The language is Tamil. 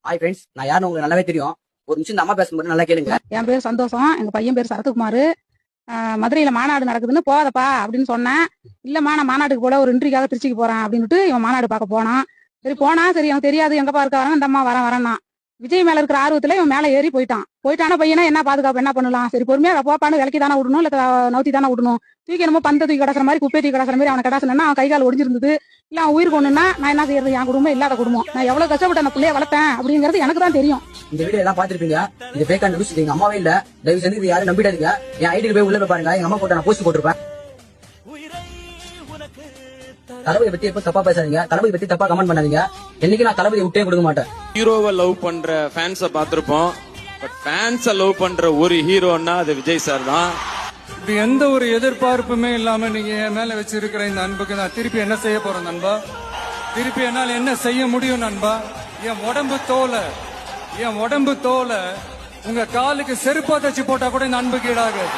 ஹாய் ஃப்ரெண்ட்ஸ், நான் யாருன்னு உங்களுக்கு நல்லாவே தெரியும். ஒரு நிமிஷம் இந்த அம்மா பேசும்போது நல்லா கேளுங்க. என் பேர் சந்தோஷம், எங்க பையன் பேர் சரத்குமார். மதுரையில மாநாடு நடக்குதுன்னு போகாதப்பா அப்படின்னு சொன்னேன். இல்லம்மா நான் மாநாட்டுக்கு போல ஒரு இன்ட்ரிக்காக திருச்சிக்கு போறேன் அப்படின்ட்டு இவன் மாநாடு பார்க்க போனான். சரி எனக்கு தெரியாது எங்கப்பா இருக்க வரேன், இந்த அம்மா வரேன்னா விஜய் மேல இருக்கிற ஆர்வத்துல இவன் மேல ஏறி போயிட்டான பையனா என்ன பாதுகாப்பு என்ன பண்ணலாம், சரி பொறுமையா போப்பான்னு விலைக்கு தானே விடணும், இல்ல நவுத்தி தானே விடணும். தூக்கி என்னமோ பந்த தூக்கி கிடக்கிற மாதிரி குப்பை தூக்கி கிடக்கிற மாதிரி அவனை கிடாசுனா அவன் கை கால் ஒடிஞ்சிருந்தது. இல்ல அவன் உயிர் கொண்டுனா நான் என்ன செய்யறது, என் குடும்பம் இல்லாத குடும்பம், நான் எவ்வளவு கஷ்டப்பட்டு அந்த பிள்ளைய வளர்த்தேன் அப்படிங்கிறது எனக்கு தான் தெரியும். இந்த வீடியோ எல்லாம் பாத்துருப்பீங்க. இந்த ஃபேக் நியூஸ் எங்க அம்மாவே இல்ல. தயவு செஞ்சு இது யாரும் நம்பிடாதீங்க. என் ஐடிக்கு போய் உள்ள போய் பாருங்க. எங்க அம்மா போட்ட நான் போஸ்ட் போட்டிருப்பேன். தளபதி பத்தி எப்ப தப்பா பேசாதீங்க, தளபதி பத்தி தப்பா கமெண்ட் பண்ணாதீங்க. என்னைக்கு நான் தளபதி விட்டே கொடுக்க மாட்டேன். ஹீரோவை லவ் பண்ற ஃபேன்ஸ பாத்திருப்போம். பட் ஃபேன்ஸ லவ் பண்ற ஒரு ஹீரோன்னா அது விஜய் சார் தான். இப்படி எந்த ஒரு எதிர்பார்ப்புமே இல்லாம நீங்க என் மேல வச்சிருக்கிற இந்த அன்புக்கு நான் திருப்பி என்ன செய்ய போறேன் நண்பா? திருப்பி என்னால் என்ன செய்ய முடியும் நண்பா? என் உடம்பு தோலை உங்க காலுக்கு செருப்பா தச்சு போட்டா கூட இந்த அன்புக்கு ஈடாகாது.